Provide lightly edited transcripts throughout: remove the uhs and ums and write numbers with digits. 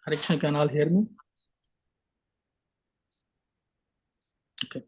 Hare Krishna, can all hear me? Okay.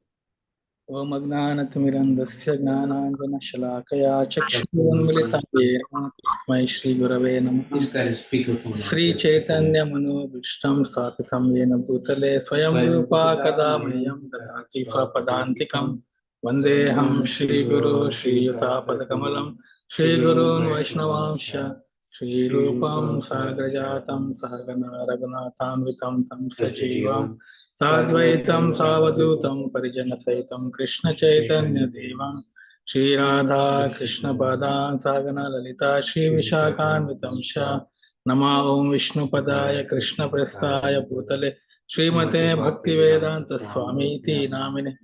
Om Agnanatimirandasya Gnananjanashalakaya Chakshurunmilitam Yena Tasmai Shri Gurave Namaha Sri Chaitanya Manobhishtam Sthapitam Yena Bhutale Swayam Rupa Kadamahyam Dadati Swapadantikam Vandeham Shri Guru Shri Yuta Padakamalam Shri Gurun Vaishnavamsha Shri Rupam Sagrajatam Sahagana Raghunatham Vitam Tam Sajivam Sadvaitam Savadutam Parijana Saitam Krishna Chaitanya Devam Shri Radha Krishna Padan Sagana Lalita Shri Vishakhanvitam Sha Nama Om Vishnu Padaya Krishna Prestaya Bhutale Srimate Bhaktivedanta Swami Ti Namine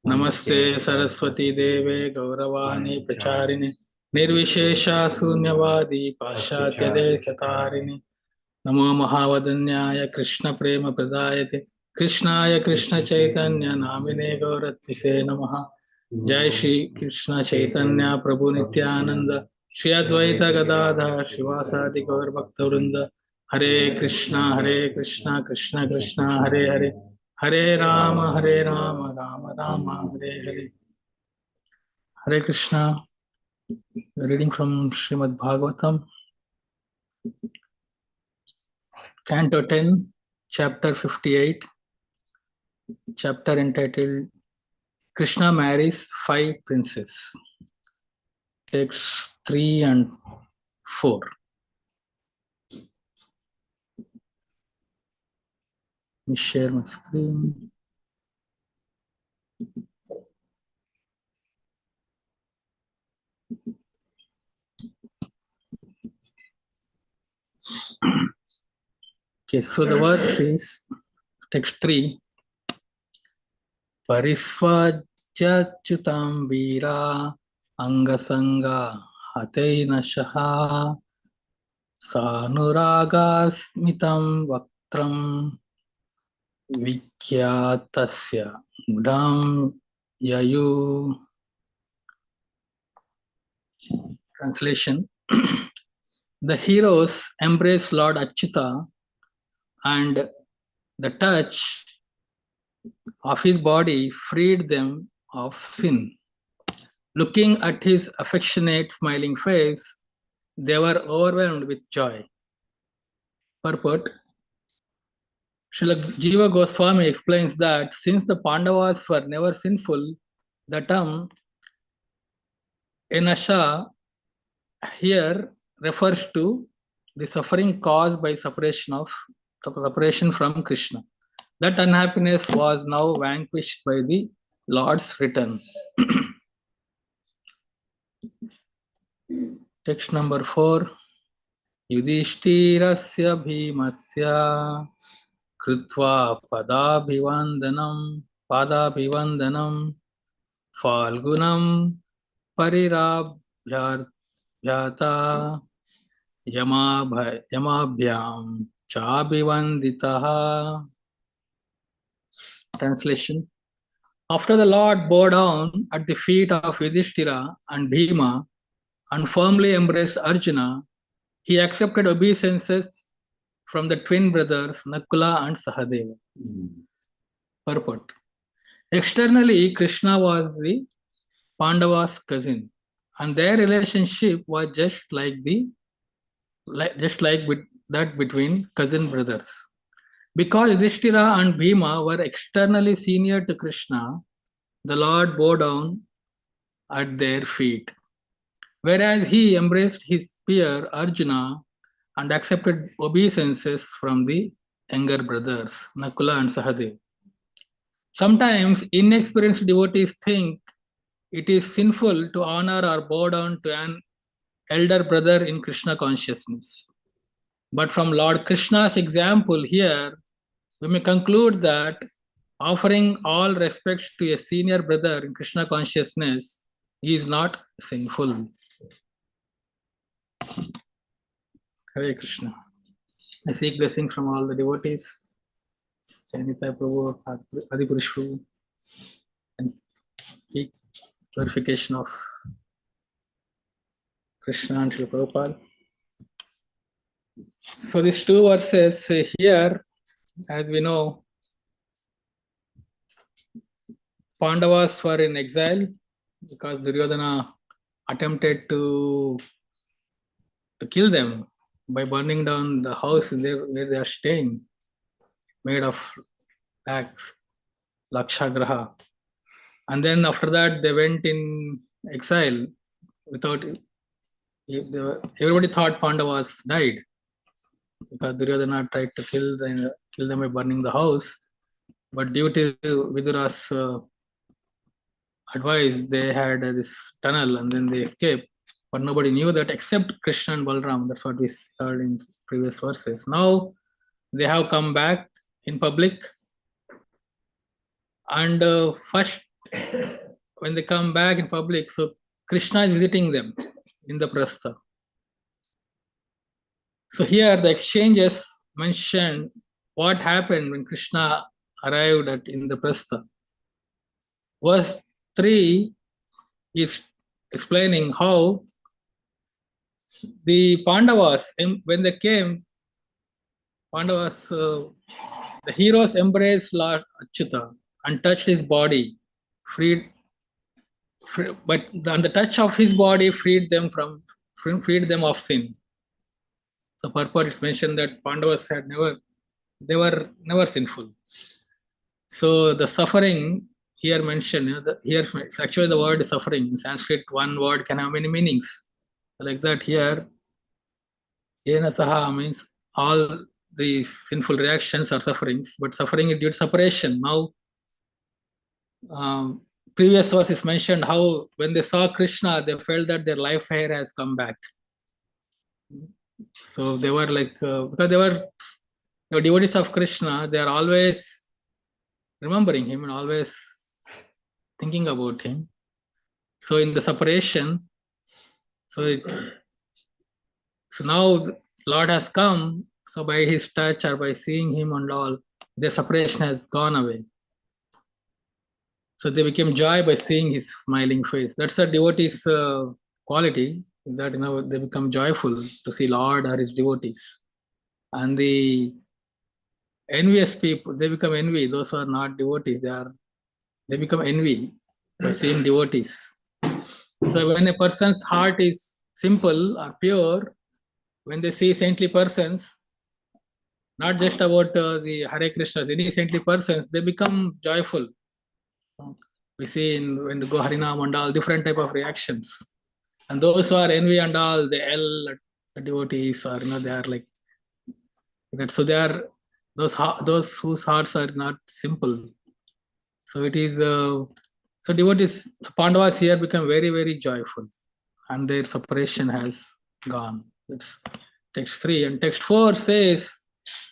Namaste Saraswati Deve Gauravani Pracharini Nirvishesha Sunyavadi Pashatya Desatarini Namo Mahavadanyaya Krishna Prema Pradayate Krishnaya Krishna Chaitanya Namine Gauratvise Namaha Jai Shri Krishna Chaitanya Prabhu Nityananda Shri Advaita Gadadha Shivasati Gaur Bhakta Vrinda Hare Krishna Krishna Krishna Hare Hare Hare Rama Rama Rama Hare Hare. Hare Krishna. Reading from Srimad Bhagavatam, Canto 10, Chapter 58, chapter entitled Krishna Marries 5 Princes. Texts 3 and 4. Let me share my screen. Okay, so the verse is text 3. Parisvajyachutam vira angasanga hateina shaha sanuragasmitam vaktram vikyatasya mudam yayu. Translation. The heroes embrace Lord Achyuta, and the touch of his body freed them of sin. Looking at his affectionate, smiling face, they were overwhelmed with joy. Purport. Srila Jiva Goswami explains that since the Pandavas were never sinful, the term enasha here refers to the suffering caused by separation from Krishna. That unhappiness was now vanquished by the Lord's return. Text number 4. Yudhishthirasya bhimasya krutva padabhivandanam falgunam parirabhyata yamabhyam chabhivanditaha. Translation. After the Lord bowed down at the feet of Yudhishthira and Bhima and firmly embraced Arjuna, he accepted obeisances from the twin brothers Nakula and Sahadeva. Purport. Externally, Krishna was the Pandavas' cousin, and their relationship was just like that between cousin brothers. Because Yudhishthira and Bhima were externally senior to Krishna, the Lord bowed down at their feet. Whereas he embraced his peer Arjuna and accepted obeisances from the younger brothers, Nakula and Sahadeva. Sometimes inexperienced devotees think it is sinful to honor or bow down to an elder brother in Krishna consciousness. But from Lord Krishna's example here, we may conclude that offering all respects to a senior brother in Krishna consciousness is not sinful. Hare Krishna. I seek blessings from all the devotees, Chaitanya Prabhu, Adipurush Prabhu, and seek glorification of Krishna and Srila Prabhupada. So these two verses here, as we know, Pandavas were in exile because Duryodhana attempted to kill them by burning down the house where they are staying, made of wax, Lakshagraha. And then after that, they went in exile without. Everybody thought Pandavas died because Duryodhana tried to kill them by burning the house. But due to Vidura's advice, they had this tunnel and then they escaped. But nobody knew that except Krishna and Balram. That's what we heard in previous verses. Now they have come back in public. And first, when they come back in public, so Krishna is visiting them in the Prastha. So here the exchanges mention what happened when Krishna arrived at Indraprastha. Verse 3 is explaining how the Pandavas, when they came, Pandavas, the heroes embraced Lord Achyuta and touched his body, but the touch of his body freed them of sin. So purport it's mentioned that Pandavas they were never sinful. So the suffering here mentioned, here actually the word suffering in Sanskrit, one word can have many meanings. Like that here, Yena Saha means all the sinful reactions are sufferings, but suffering is due to separation. Now, previous verse is mentioned how when they saw Krishna, they felt that their life here has come back. So they were like, because they were devotees of Krishna, they are always remembering him and always thinking about him. So in the separation, so now Lord has come, so by his touch or by seeing him and all, their separation has gone away. So they became joy by seeing his smiling face. That's a devotee's quality, that they become joyful to see Lord or his devotees. And the envious people, they become envy. Those who are not devotees, they become envy by seeing devotees. So when a person's heart is simple or pure, when they see saintly persons, not just about the Hare Krishnas, any saintly persons, they become joyful. We see when they go Harinam and all, different type of reactions. And those who are envy and all, they yell at devotees, or they are like that. So they are those whose hearts are not simple. So it is so devotees, Pandavas here become very, very joyful, and their separation has gone. That's text 3. And text 4 says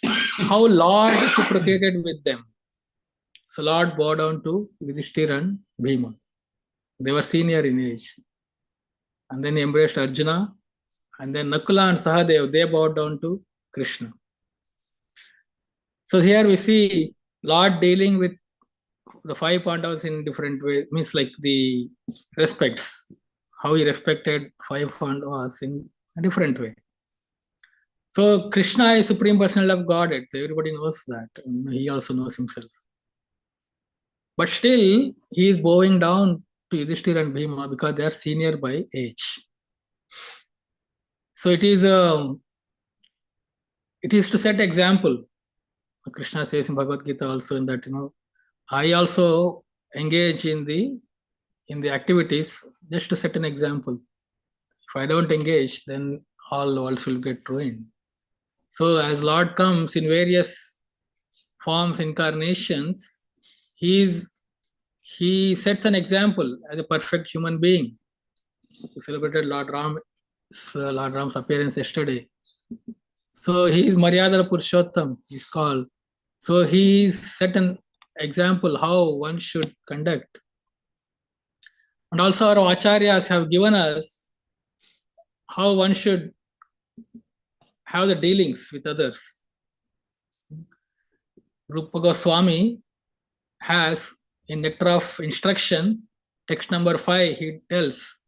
how Lord reciprocated with them. So Lord bowed down to Yudhishthira and Bhima. They were senior in age. And then he embraced Arjuna. And then Nakula and Sahadev, they bowed down to Krishna. So here we see Lord dealing with the 5 Pandavas in different ways, means like the respects, how he respected 5 Pandavas in a different way. So Krishna is Supreme Personality of Godhead. So everybody knows that. He also knows himself. But still, he is bowing down to Yudhishthira and Bhima because they are senior by age. So it is to set example. Krishna says in Bhagavad Gita also in that, I also engage in the activities just to set an example. If I don't engage, then all worlds will get ruined. So as Lord comes in various forms, incarnations, he sets an example as a perfect human being. We celebrated Lord Ram's appearance yesterday. So he is Maryada Purushottam, he's called. So he set an example how one should conduct. And also our acharyas have given us how one should have the dealings with others. Rupa Goswami has in Nectar of Instruction, text number 5, he tells,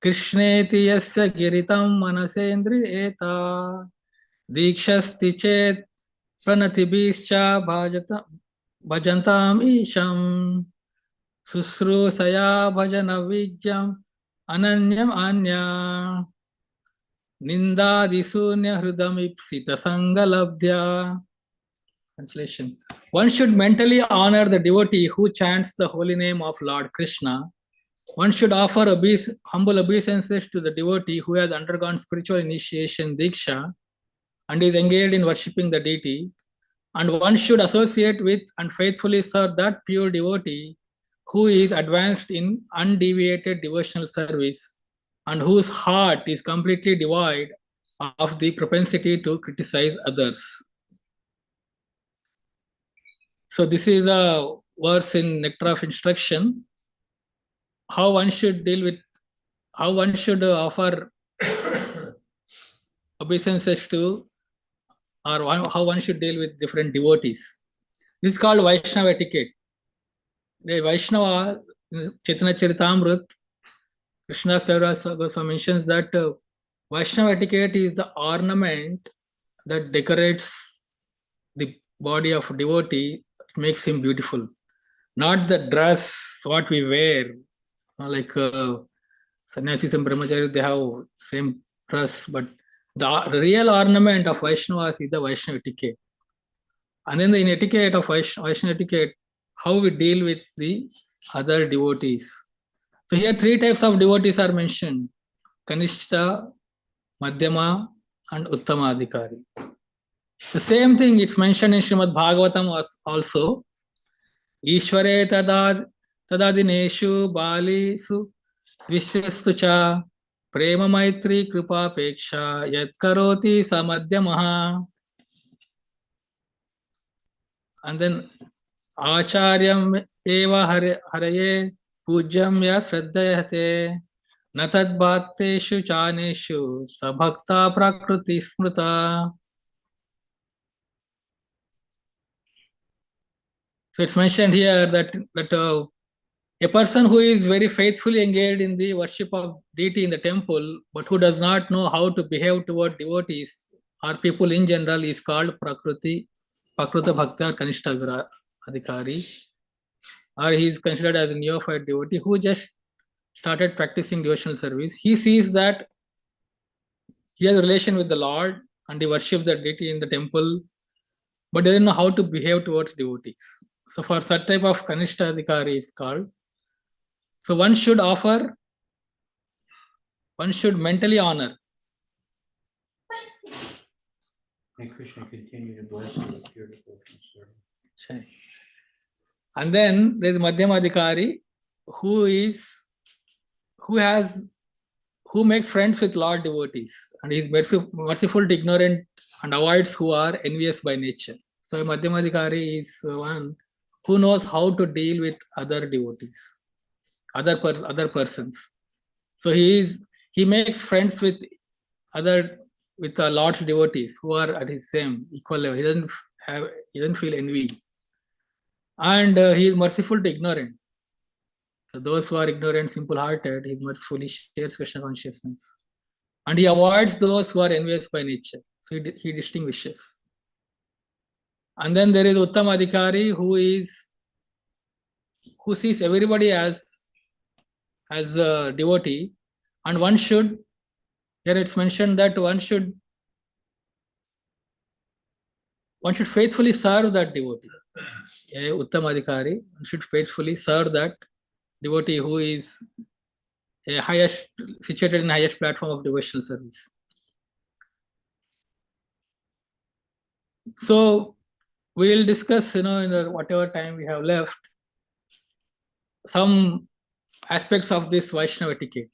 Krishneti yasya giritam manasendri eta Dikshasti chet pranatibhischa bhajantam isham sushrusaya bhajana vijjam ananyam anya nindadisunya hridam ipsita sangalabdhya. Translation. One should mentally honor the devotee who chants the holy name of Lord Krishna. One should offer humble obeisances to the devotee who has undergone spiritual initiation Diksha and is engaged in worshipping the deity. And one should associate with and faithfully serve that pure devotee who is advanced in undeviated devotional service and whose heart is completely devoid of the propensity to criticize others. So this is a verse in Nectar of Instruction. How one should offer obeisances to, or how one should deal with different devotees. This is called Vaishnava etiquette. The Vaishnava, Chaitanya Charitamrita, Krishnadas Kaviraj Goswami mentions that Vaishnava etiquette is the ornament that decorates the body of a devotee, it makes him beautiful. Not the dress, what we wear, like sannyasis and brahmacharis, they have same dress, but the real ornament of Vaishnavas is the Vaishnava etiquette. And then in etiquette of Vaishnava etiquette, how we deal with the other devotees. So here 3 types of devotees are mentioned: Kanishta, Madhyama, and Uttama Adhikari. The same thing it's mentioned in Srimad Bhagavatam also. Ishvare tadadineshu balisu vishyastu cha prema maitri kripa peksha yat karoti samadhyamaha. And then Acharyam eva haraye pujyam ya shraddayate natad bhakteshu chaneshu sabhakta prakriti smrita. So it's mentioned here that a person who is very faithfully engaged in the worship of deity in the temple, but who does not know how to behave toward devotees or people in general, is called Prakruta Bhakta Kanishta Adhikari, or he is considered as a neophyte devotee who just started practicing devotional service. He sees that he has a relation with the Lord and he worships the deity in the temple, but doesn't know how to behave towards devotees. So for such type of Kanishta Adhikari is called. So one should mentally honor. May Krishna continue to bless you with your devotion service. And then there is Madhyama Adhikari who makes friends with Lord devotees and is merciful to ignorant and avoids who are envious by nature. So Madhyama Adhikari is one who knows how to deal with other devotees, other persons. So he makes friends with the Lord's devotees who are at his same equal level. He doesn't feel envy, and he is merciful to ignorant. So those who are ignorant, simple-hearted, he mercifully shares Krishna consciousness, and he avoids those who are envious by nature. So he distinguishes. And then there is Uttama Adhikari who sees everybody as a devotee, and one should. Here it's mentioned that one should faithfully serve that devotee. Uttama Adhikari should faithfully serve that devotee who is situated in the highest platform of devotional service. So we will discuss, in whatever time we have left, some aspects of this Vaishnava etiquette.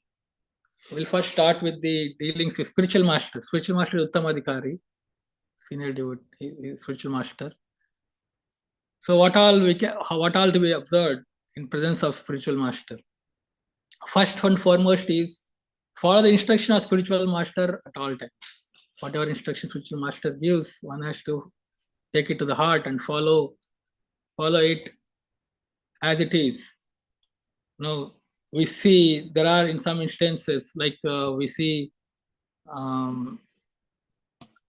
We'll first start with the dealings with spiritual master. Spiritual master is Uttama Adhikari, senior devotee, spiritual master. So what all to be observed in presence of spiritual master? First and foremost is follow the instruction of spiritual master at all times. Whatever instruction spiritual master gives, one has to take it to the heart and follow it as it is. We see there are in some instances, like we see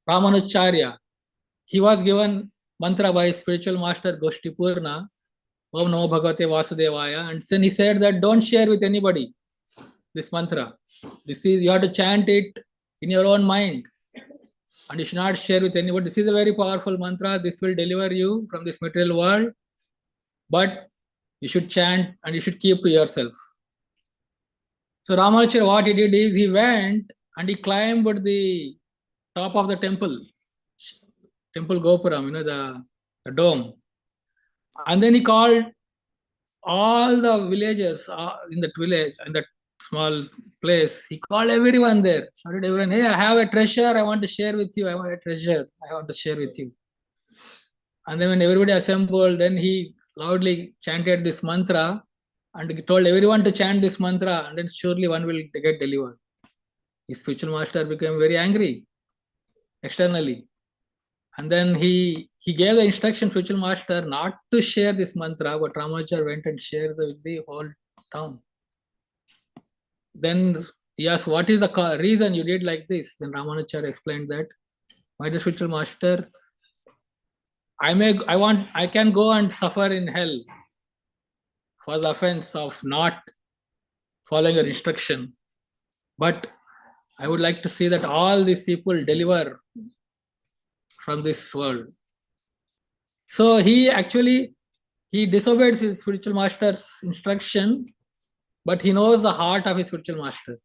Ramanujacharya, he was given mantra by his spiritual master Goshti Purna, Om Namo Bhagavate Vasudevaya, and then he said that don't share with anybody this mantra. This is, you have to chant it in your own mind, and you should not share with anybody. This is a very powerful mantra. This will deliver you from this material world, but you should chant and you should keep to yourself. So Ramanujacharya, what he did is he went and he climbed the top of the temple Gopuram, the dome. And then he called all the villagers in that village, in that small place. He called everyone there, shouted everyone, hey, I have a treasure, I want to share with you. I want a treasure, I want to share with you. And then when everybody assembled, then he loudly chanted this mantra and he told everyone to chant this mantra, and then surely one will get delivered. His spiritual master became very angry externally. And then he gave the instruction, spiritual master, not to share this mantra, but Ramanuja went and shared with the whole town. Then he asked, what is the reason you did like this? Then Ramanuja explained that, my dear spiritual master, I can go and suffer in hell for the offense of not following your instruction, but I would like to see that all these people deliver from this world. So he disobeyed his spiritual master's instruction, but he knows the heart of his spiritual master,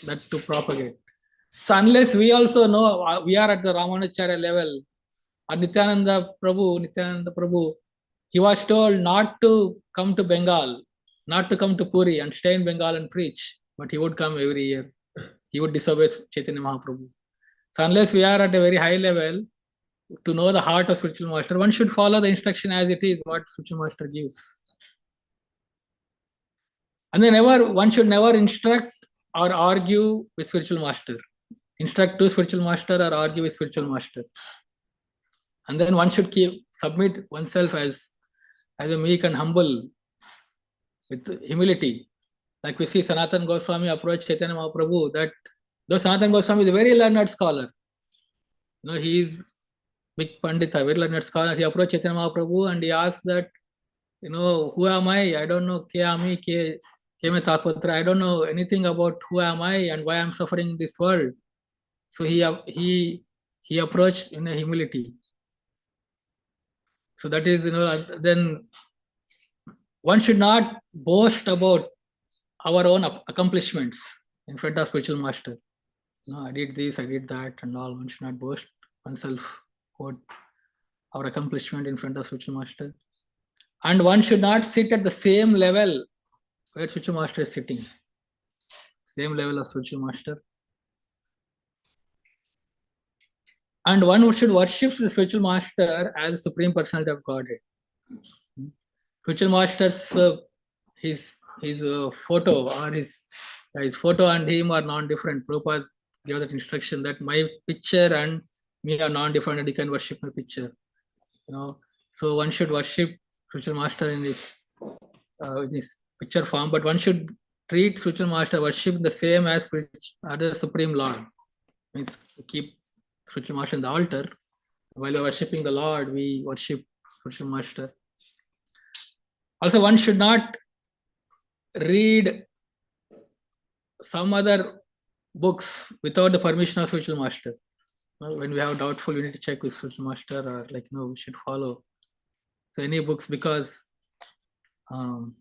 that to propagate. So unless we also know, we are at the Ramanujacharya level, or Nityananda Prabhu, he was told not to come to Bengal, not to come to Puri and stay in Bengal and preach, but he would come every year. He would disobey Chaitanya Mahaprabhu. So unless we are at a very high level, to know the heart of spiritual master, one should follow the instruction as it is, what spiritual master gives. And then one should never instruct or argue with spiritual master. Instruct to spiritual master or argue with spiritual master. And then one should submit oneself as a meek and humble, with humility. Like we see Sanatana Goswami approach Chaitanya Mahaprabhu, that though Sanatana Goswami is a very learned scholar, he is big Pandita, very learned scholar, he approached Chaitanya Mahaprabhu and he asked that, who am I? I don't know, I don't know anything about who am I and why I'm suffering in this world. So he approached in a humility. So that is, then one should not boast about our own accomplishments in front of spiritual master. I did this, I did that, and all. One should not boast oneself about our accomplishment in front of spiritual master. And one should not sit at the same level where spiritual master is sitting. Same level of spiritual master. And one should worship the spiritual master as the Supreme Personality of Godhead. Spiritual master's his photo or his photo and him are non-different. Prabhupada gave that instruction that my picture and me are non-different, and you can worship my picture. So one should worship spiritual master in his picture form, but one should treat spiritual master, worship the same as other Supreme Lord. Means keep spiritual master in the altar. While we are worshipping the Lord, we worship spiritual master. Also, one should not read some other books without the permission of spiritual master. When we have doubtful, we need to check with spiritual master, or we should follow any books, because the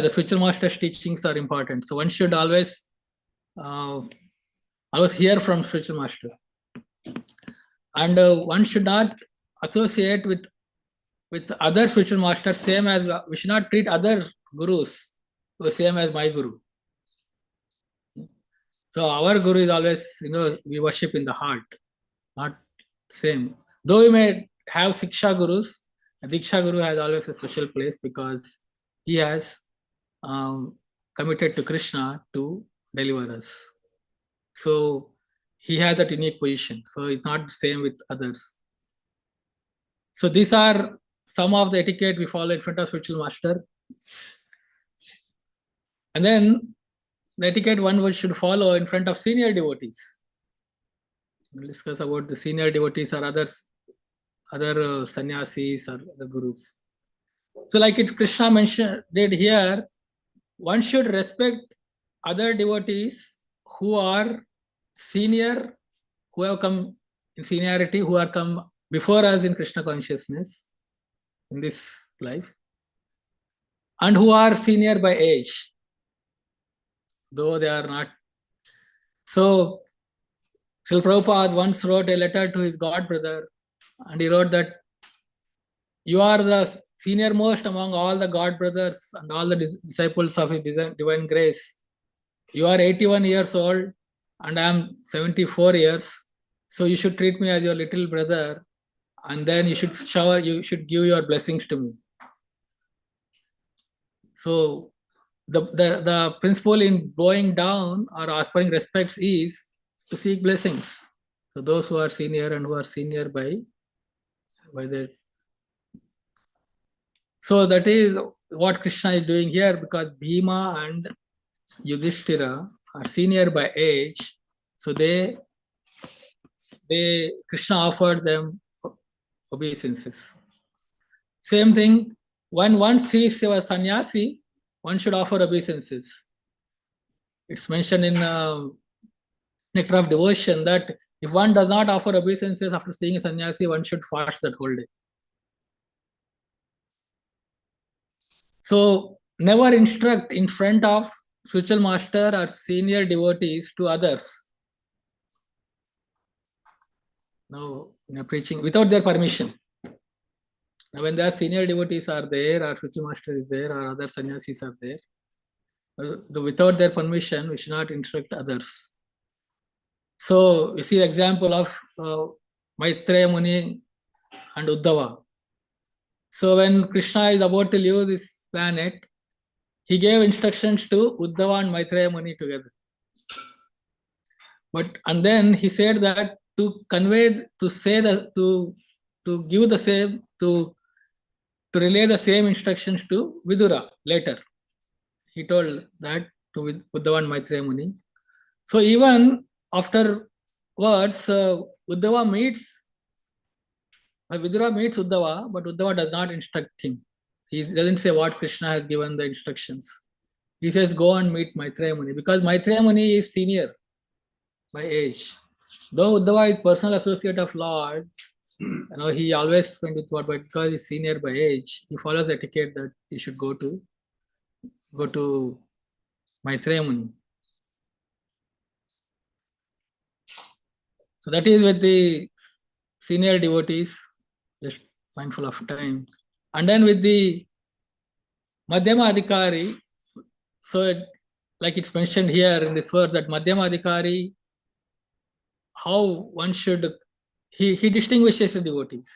spiritual master's teachings are important. So one should always hear from spiritual master, and one should not associate with other spiritual masters. Same as we should not treat other gurus the same as my guru. So our guru is always, we worship in the heart, not same. Though we may have Siksha gurus, Diksha guru has always a special place because he has committed to Krishna to deliver us. So he has that unique position. So it's not the same with others. So these are some of the etiquette we follow in front of spiritual master. And then the etiquette one should follow in front of senior devotees. We'll discuss about the senior devotees or others, other sannyasis or other gurus. So, like it Krishna mentioned did here, one should respect other devotees who are senior, who have come in seniority, who are come before us in Krishna consciousness in this life, and who are senior by age, though they are not. So, Srila Prabhupada once wrote a letter to his god brother, and he wrote that you are the senior most among all the god brothers and all the disciples of his divine grace. You are 81 years old and I am 74 years. So you should treat me as your little brother, and then you should give your blessings to me. So the principle in bowing down or offering respects is to seek blessings. So those who are senior and who are senior by the. So that is what Krishna is doing here, because Bhima and Yudhishthira are senior by age. So Krishna offered them obeisances. Same thing, when one sees a sannyasi, one should offer obeisances. It's mentioned in Nectar of Devotion that if one does not offer obeisances after seeing a sannyasi, one should fast that whole day. So never instruct in front of spiritual master or senior devotees to others. No, preaching without their permission. Now, when their senior devotees are there, or spiritual master is there, or other sannyasis are there, without their permission, we should not instruct others. So you see the example of Maitreya Muni and Uddhava. So when Krishna is about to leave this planet, he gave instructions to Uddhava and Maitreya Muni together. And then he said that to convey, to say that, to give the same, to relay the same instructions to Vidura later. He told that to Uddhava and Maitreya Muni. So even afterwards, Uddhava meets, Vidura meets Uddhava, but Uddhava does not instruct him. He doesn't say what Krishna has given the instructions. He says, go and meet Maitreya Muni, because Maitreya Muni is senior by age. Though Uddhava is personal associate of Lord, he always spent with what, but because he's senior by age, he follows the etiquette that he should go to Maitreya Muni. So that is with the senior devotees, just mindful of time. And then with the Madhyama Adhikari, so like it's mentioned here in this verse that Madhyama Adhikari, how one should, he distinguishes the devotees.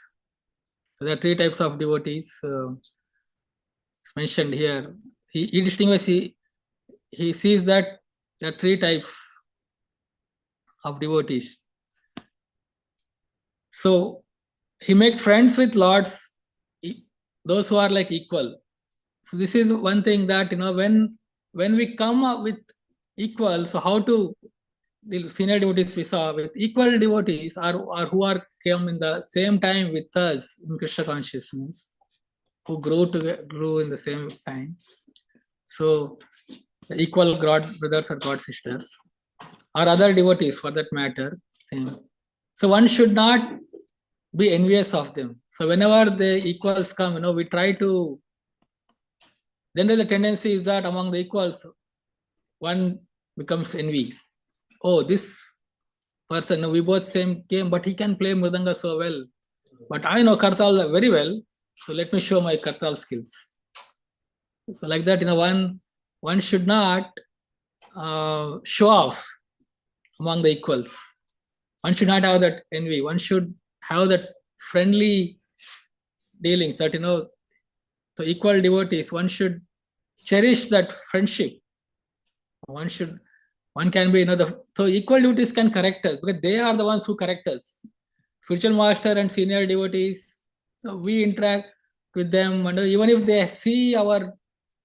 So there are three types of devotees. It's mentioned here. He distinguishes, he sees that there are three types of devotees. So he makes friends with lords, those who are like equal. So this is one thing that, when we come up with equal, so how to, the senior devotees we saw with equal devotees are who are came in the same time with us in Krishna consciousness, who grew in the same time. So the equal God brothers or God sisters, or other devotees for that matter, same. So one should not be envious of them. So whenever the equals come, we try to. Then the tendency is that among the equals, one becomes envy. Oh, this person, we both same came, but he can play mridanga so well. But I know kartal very well, so let me show my kartal skills. So like that, one should not show off among the equals. One should not have that envy. One should have that friendly dealings. That so equal devotees, one should cherish that friendship. One can be, so equal devotees can correct us, because they are the ones who correct us. Spiritual master and senior devotees, so we interact with them, and even if they see our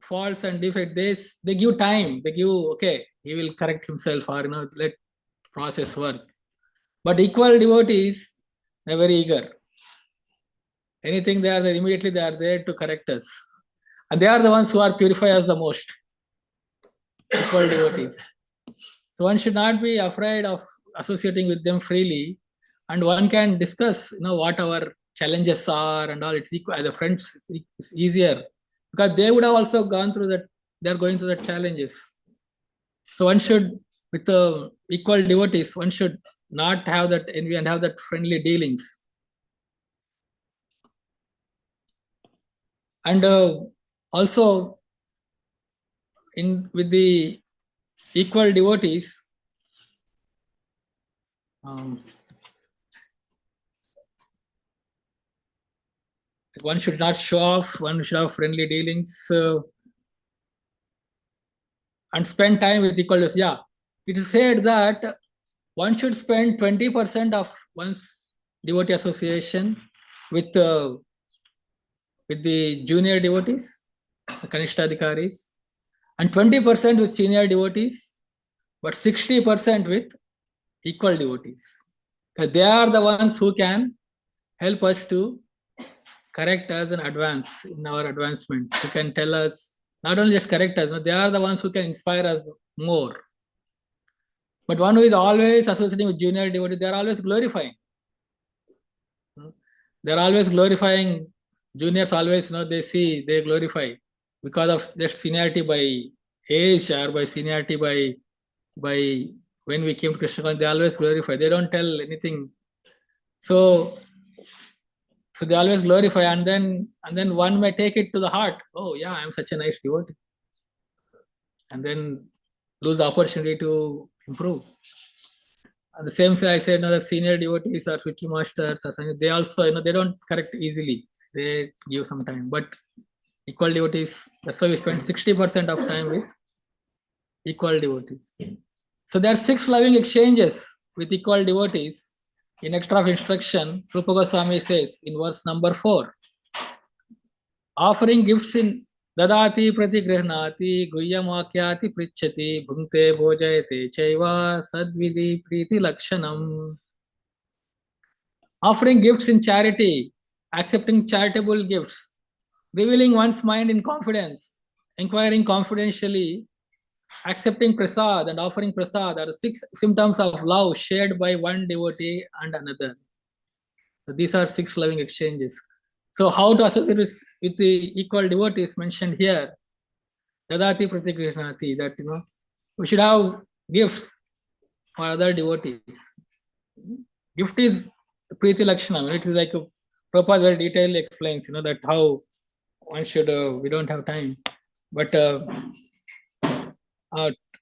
faults and defects, they give time. They give, okay, he will correct himself, or let process work. But equal devotees, they're very eager. Anything they are there, immediately they are there to correct us. And they are the ones who are purified us the most. Equal devotees. So one should not be afraid of associating with them freely, and one can discuss, what our challenges are and all. It's equal. The friends, it's easier because they would have also gone through that. They are going through the challenges. So one should, with the equal devotees, one should not have that envy and have that friendly dealings. And also, with the equal devotees, one should not show off. One should have friendly dealings and spend time with equal devotees. Yeah, it is said that one should spend 20% of one's devotee association with the junior devotees, the Kanishtadhikaris, and 20% with senior devotees, but 60% with equal devotees. Because they are the ones who can help us to correct us and advance in our advancement. Who can tell us, not only just correct us, but they are the ones who can inspire us more. But one who is always associating with junior devotees, they are always glorifying. They are always glorifying. Juniors always, they glorify because of their seniority by age or by seniority by when we came to Krishna consciousness, they always glorify. They don't tell anything. So they always glorify, and then one may take it to the heart. Oh yeah, I'm such a nice devotee, and then lose the opportunity to improve. And the same way I said, the senior devotees or Switchy masters or something, they also, they don't correct easily. They give some time. But equal devotees, that's why we spend 60% of time with equal devotees. So there are 6 loving exchanges with equal devotees. In Extra of Instruction, Rupa Goswami says in verse number 4, offering gifts in Dadati Pratigrihnati Guhyamakyati Prichati Bhunte Bhojayate Chaiva Sadvidi Priti Lakshanam. Offering gifts in charity, accepting charitable gifts, revealing one's mind in confidence, inquiring confidentially, accepting prasad and offering prasad are 6 symptoms of love shared by one devotee and another. So these are 6 loving exchanges. So how to associate with the equal devotees mentioned here? Dadati Pratigrihnati, that we should have gifts for other devotees. Gift is Priti Lakshana. It is like Prabhupada very detailed explains, that how one should, we don't have time, but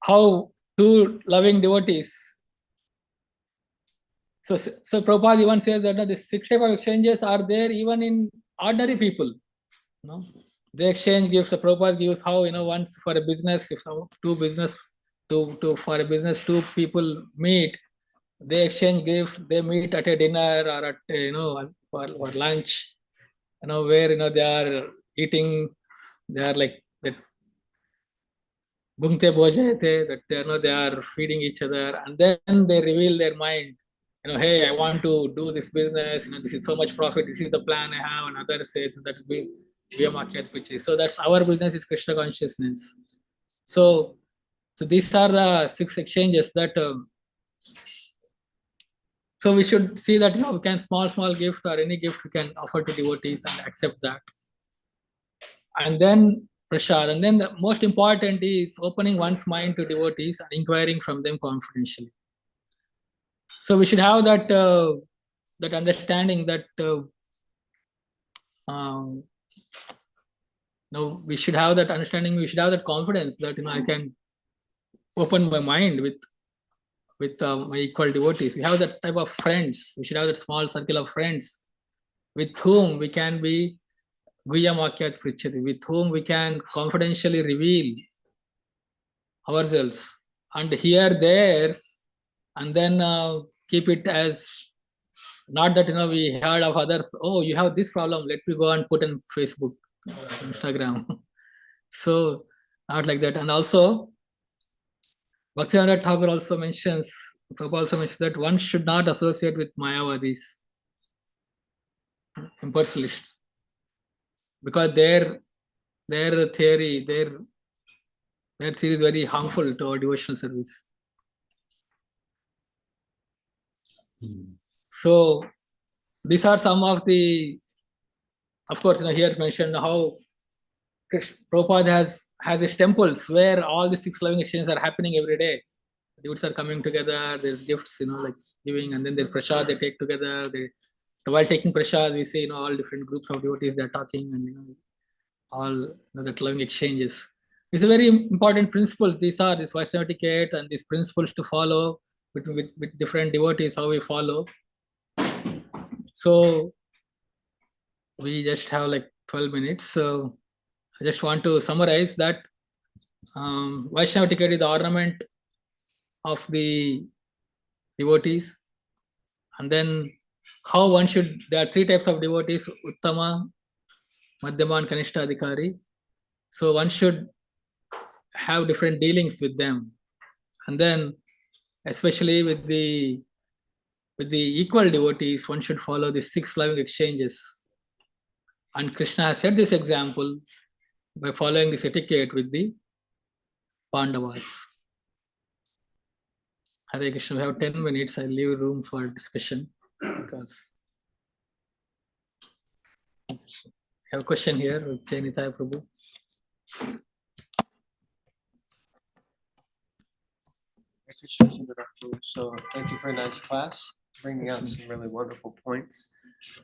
how 2 loving devotees. So Prabhupada even says that the 6 type of exchanges are there even in ordinary people. They exchange gifts. The Prabhupada gives how, once for a business, if for a business, 2 people meet, they exchange gifts. They meet at a dinner or at for lunch, where they are eating. They are like that. Bhunte Bhojayate, that they are feeding each other, and then they reveal their mind. Hey, I want to do this business. This is so much profit. This is the plan I have. And others says that's big. So that's our business is Krishna consciousness. So these are the 6 exchanges that. So we should see that we can small gift or any gift we can offer to devotees and accept that. And then prasad. And then the most important is opening one's mind to devotees and inquiring from them confidentially. So we should have that that understanding that we should have that understanding. We should have that confidence that I can open my mind with my equal devotees. We have that type of friends. We should have that small circle of friends with whom we can be Guhyamakyat Prichati, with whom we can confidentially reveal ourselves and hear theirs, and then keep it as not that we heard of others. Oh, you have this problem. Let me go and put on Facebook, Instagram. So not like that. And also, Bhaktivinoda Thakur also mentions Prabhupada also mentions that one should not associate with Mayavadis, impersonalists, because their theory is very harmful to our devotional service. So these are some of the, of course, here mentioned how Prabhupada has these temples where all the 6 loving exchanges are happening every day. Devotees are coming together, there's gifts, like giving, and then there's prasad they take together. While taking prasad, we see, all different groups of devotees, they're talking, and all that loving exchanges. It's a very important principles. These Vaishnava etiquette and these principles to follow with different devotees, how we follow. So we just have like 12 minutes. So I just want to summarize that Vaishnava etiquette is the ornament of the devotees. And then how one should, there are 3 types of devotees, Uttama, Madhyama and Kanishta Adhikari. So one should have different dealings with them. And then especially with the equal devotees, one should follow the 6 loving exchanges. And Krishna has set this example by following this etiquette with the Pandavas. Hare Krishna, we have 10 minutes. I'll leave room for discussion because I have a question here with Chainitaya Prabhu. So thank you for a nice class, bringing out some really wonderful points.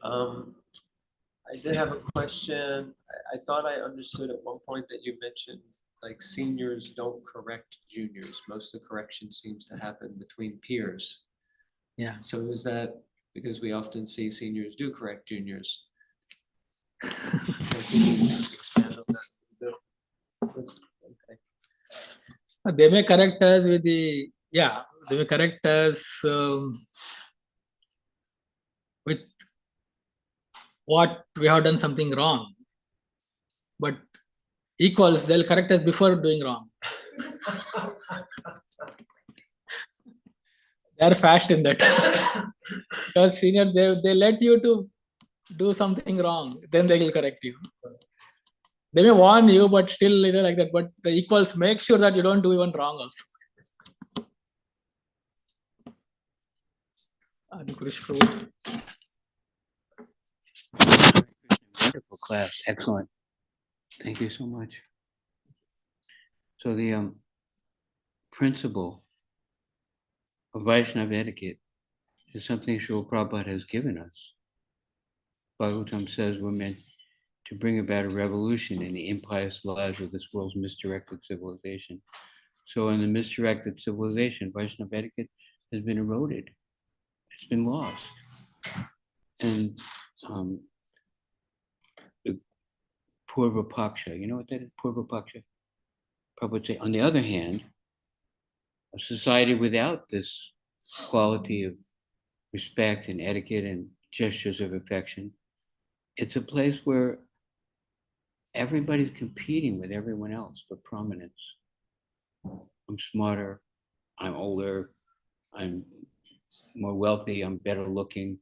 I did have a question. I thought I understood at one point that you mentioned like seniors don't correct juniors. Most of the correction seems to happen between peers. Yeah. So is that because we often see seniors do correct juniors? Expand on that. Okay. They may correct us with they may correct us with what we have done something wrong. But equals, they'll correct us before doing wrong. They're fast in that. Because seniors, they let you to do something wrong, then they will correct you. They may warn you, but still like that. But the equals make sure that you don't do even wrong also. Wonderful class. Excellent. Thank you so much. So the principle of Vaishnava etiquette is something Srila Prabhupada has given us. Bhagavatam says we're meant to bring about a revolution in the impious lives of this world's misdirected civilization. So in the misdirected civilization, Vaishnava etiquette has been eroded. It's been lost. And the Purva Paksha, you know what that is? Purva Paksha? Prabhupada would say, on the other hand, a society without this quality of respect and etiquette and gestures of affection, it's a place where everybody's competing with everyone else for prominence. I'm smarter, I'm older, I'm more wealthy, I'm better looking.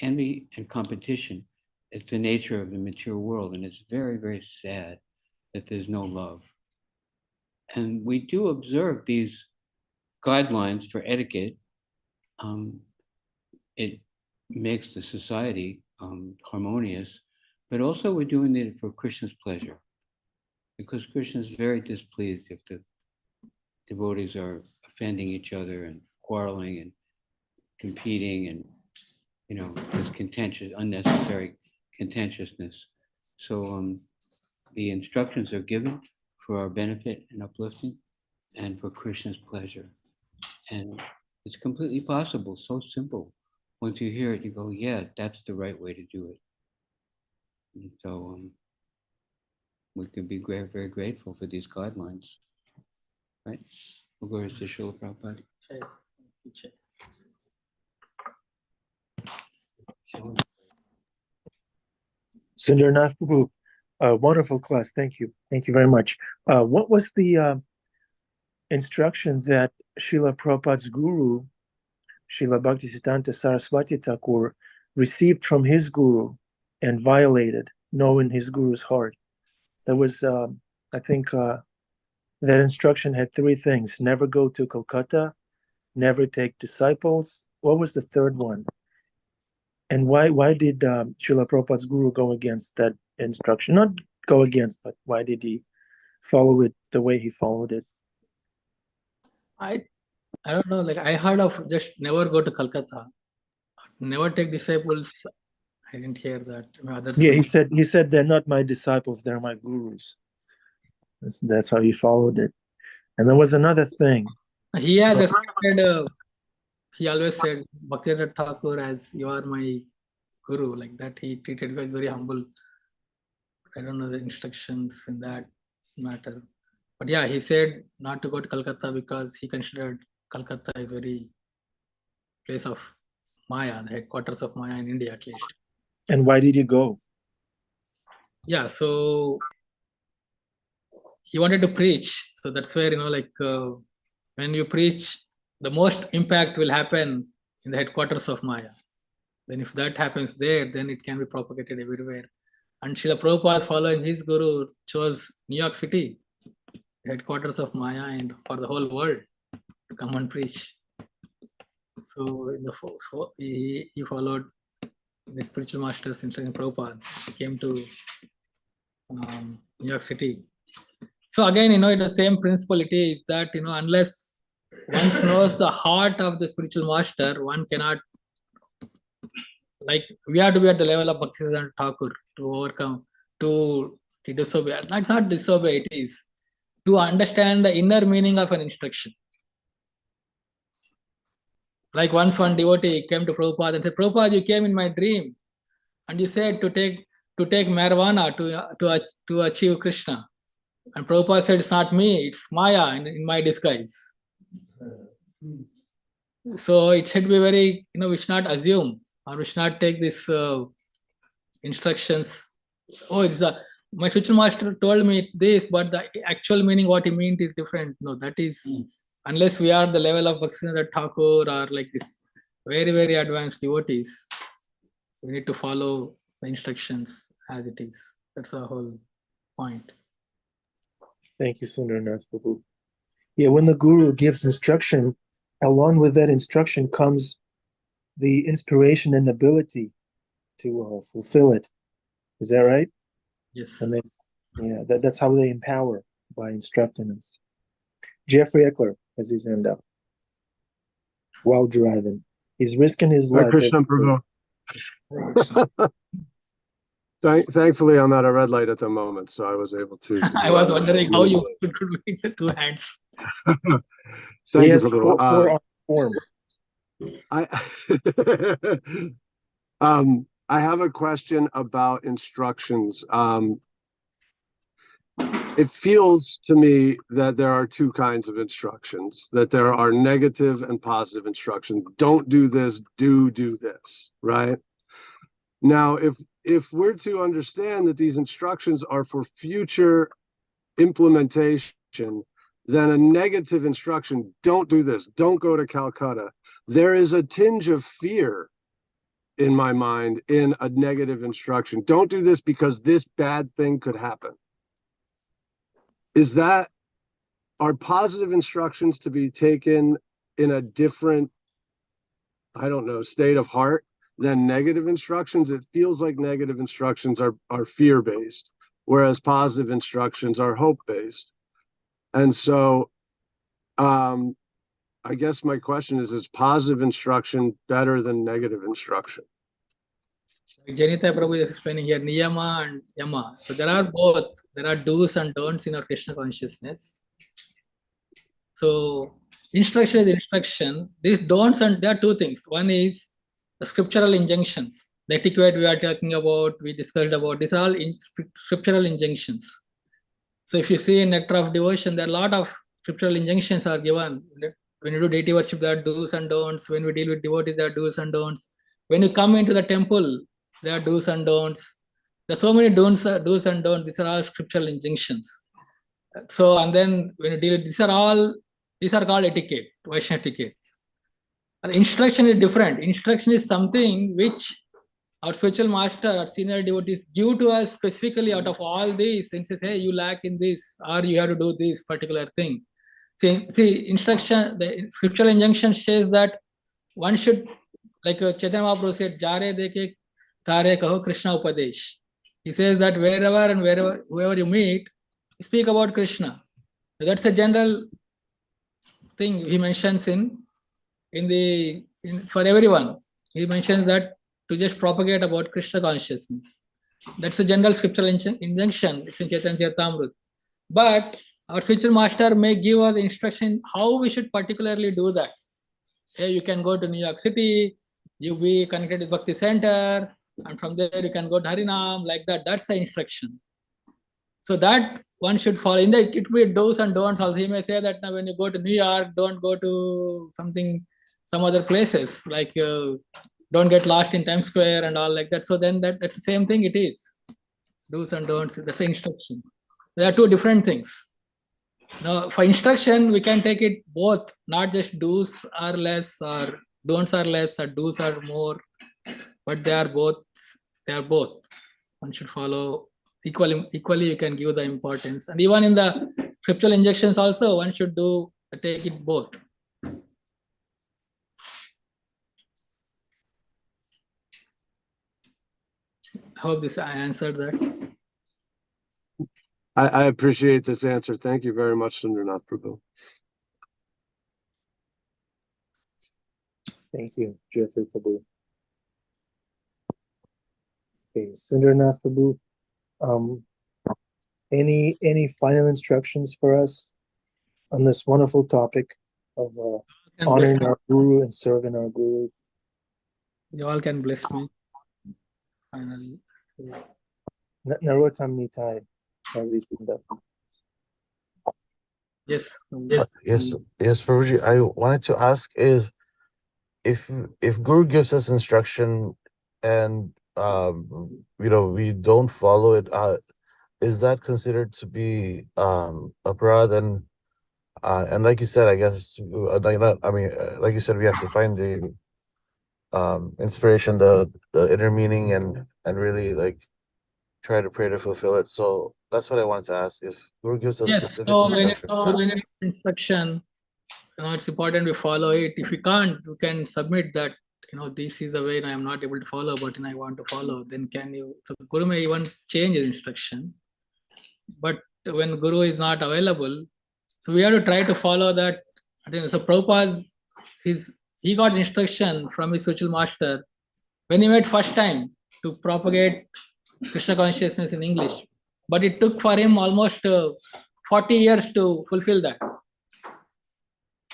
Envy and competition, it's the nature of the material world, and it's very, very sad that there's no love. And we do observe these guidelines for etiquette. It makes the society harmonious, but also we're doing it for Krishna's pleasure, because Krishna is very displeased if the devotees are offending each other and quarreling and competing and there's unnecessary contentiousness. So the instructions are given for our benefit and uplifting and for Krishna's pleasure. And it's completely possible, so simple. Once you hear it, you go, yeah, that's the right way to do it. And so we can be very grateful for these guidelines. Right? We'll go to Srila Prabhupada. Sundarnath Prabhu, wonderful class. Thank you. Thank you very much. What was the instructions that Srila Prabhupada's guru, Srila Bhaktisiddhanta Saraswati Thakur, received from his guru and violated, knowing his guru's heart. There was, I think, that instruction had three things: never go to Kolkata, never take disciples. What was the third one? And why did Srila Prabhupada's guru go against that instruction? Not go against, but why did he follow it the way he followed it? I don't know. Like I heard of just never go to Calcutta, never take disciples. I didn't hear that. Others Yeah, he said they're not my disciples; they're my gurus. That's how he followed it. And there was another thing. he has respected. He always said Bhaktivinoda Thakur as you are my guru, like that. He treated you as very humble. I don't know the instructions in that matter, but yeah, he said not to go to Calcutta because he considered Calcutta a very place of Maya, the headquarters of Maya in India at least. And why did he go? Yeah, so he wanted to preach. So that's where, when you preach, the most impact will happen in the headquarters of Maya. Then if that happens there, then it can be propagated everywhere. And Srila Prabhupada, following his guru, chose New York City, headquarters of Maya, and for the whole world to come and preach. So he followed the spiritual masters instruction Prabhupada. He came to New York City. So again, in the same principle it is that, unless one knows the heart of the spiritual master, one cannot, like, we have to be at the level of Bhaktisiddhanta Thakur to overcome, to disobey. It's not disobey, it is to understand the inner meaning of an instruction. Like once one devotee came to Prabhupada and said, Prabhupada, you came in my dream and you said to take marijuana to achieve Krishna. And Prabhupada said, it's not me, it's Maya in my disguise. So it should be very, we should not assume, or we should not take this instructions. Oh, my spiritual master told me this, but the actual meaning, what he meant is different. No, that is, unless we are the level of Bhaktisiddhanta Thakur or like this very, very advanced devotees, we need to follow the instructions as it is. That's the whole point. Thank you, Sundarnath Prabhu. Yeah, when the guru gives instruction, along with that instruction comes the inspiration and ability to fulfill it. Is that right? Yes. And that's how they empower, by instructing us. Jeffrey Eckler has his hand up while driving. He's risking his life. Krishna Prabhu. Thankfully, I'm at a red light at the moment, so I was able to. I was wondering how you could make the two hands. Thank you, Prabhu. I have a question about instructions. It feels to me that there are two kinds of instructions, that there are negative and positive instructions. Don't do this, do this, right? Now, if we're to understand that these instructions are for future implementation, then a negative instruction, don't do this, don't go to Calcutta, there is a tinge of fear in my mind in a negative instruction. Don't do this because this bad thing could happen. Are positive instructions to be taken in a different, state of heart than negative instructions? It feels like negative instructions are fear-based, whereas positive instructions are hope-based. And so I guess my question is positive instruction better than negative instruction? Janita Prabhu is explaining here Niyama and Yama. So there are both. There are do's and don'ts in our Krishna consciousness. So instruction is instruction. These don'ts, and there are two things. One is the scriptural injunctions. The etiquette we are talking about, we discussed about, these are all scriptural injunctions. So if you see in Nectar of Devotion, there are a lot of scriptural injunctions are given. When you do deity worship, there are do's and don'ts. When we deal with devotees, there are do's and don'ts. When you come into the temple, there are do's and don'ts. There are so many do's and don'ts. These are all scriptural injunctions. So, and then when you deal with, these are all These are called etiquette, Vaishnava etiquette. And instruction is different. Instruction is something which our spiritual master, our senior devotees give to us specifically out of all these and says, hey, you lack in this, or you have to do this particular thing. See, instruction, the scriptural injunction says that one should, like Chaitanya Mahaprabhu said, Jare deke tare kaho Krishna upadesh. He says that wherever and wherever, whoever you meet, speak about Krishna. That's a general thing he mentions for everyone. He mentions that to just propagate about Krishna consciousness. That's a general scriptural injunction. It's in Chaitanya Charitamrita. But our spiritual master may give us instruction how we should particularly do that. Hey, you can go to New York City, you be connected with Bhakti Center, and from there you can go to Harinam, like that. That's the instruction. So that one should follow. In that, it will be do's and don'ts also. He may say that now when you go to New York, don't go to some other places, like don't get lost in Times Square and all like that. So then that's the same thing it is. Do's and don'ts, that's the instruction. There are two different things. Now, for instruction, we can take it both, not just do's are less or don'ts are less or do's are more, but they are both. They are both. One should follow equally. You can give the importance, and even in the scriptural injections also, one should take it both. I hope I answered that. I appreciate this answer. Thank you very much, Sundarnath Prabhu. Thank you, Jeffrey Prabhu. Okay, Sundarnath Prabhu. Any final instructions for us on this wonderful topic of honoring our Guru and serving our Guru? You all can bless me. Finally. Narottam Nitai, as he said that. Yes. Yes, Prabhuji. I wanted to ask if Guru gives us instruction and we don't follow it, is that considered to be aparad? And like you said, I guess like you said, we have to find the inspiration, the inner meaning, and really like try to pray to fulfill it. So that's what I wanted to ask. If Guru gives us specific so instruction, when it's instruction, it's important we follow it. If we can't, we can submit that this is the way I am not able to follow, but I want to follow. Then can you? So Guru may even change his instruction, but when Guru is not available, so we have to try to follow that. So Prabhupada, he got instruction from his spiritual master when he met first time to propagate Krishna consciousness in English. But it took for him almost 40 years to fulfill that.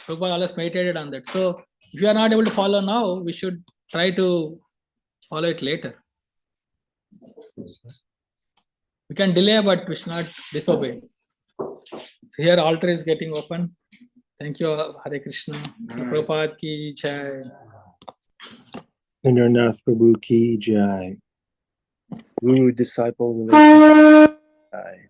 Prabhupada always meditated on that. So if you are not able to follow now, we should try to follow it later. We can delay, but we should not disobey. Here altar is getting open. Thank you, Hare Krishna. Prabhupada ki jai. Sundarnath Prabhu ki jai. Guru disciple relationship. Jai.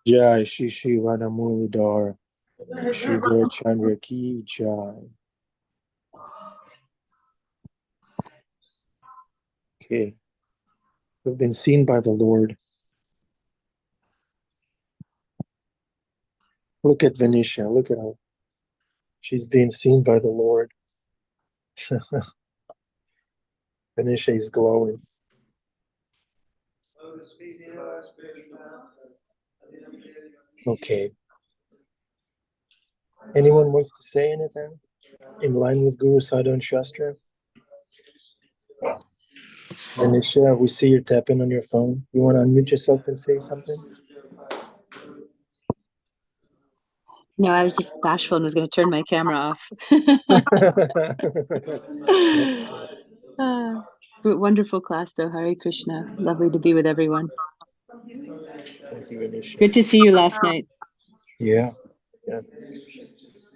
Jai Shri Shri Vanamulidhar Shiva Chandra Ki Jai. Okay. We've been seen by the Lord. Look at Venetia. Look at her. She's being seen by the Lord. Venetia is glowing. Okay. Anyone wants to say anything in line with Guru Sadhan Shastra? Venetia, we see you're tapping on your phone. You want to unmute yourself and say something? No, I was just bashful and was going to turn my camera off. Wonderful class, though. Hare Krishna. Lovely to be with everyone. Thank you, Venetia. Good to see you last night. Yeah.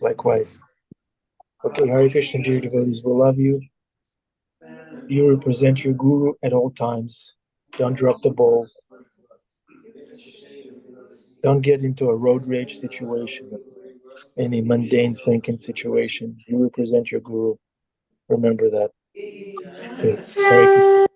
Likewise. Okay, Hare Krishna, dear devotees, we love you. You represent your Guru at all times. Don't drop the ball. Don't get into a road rage situation, any mundane thinking situation. You represent your Guru. Remember that. Okay. Hare Krishna.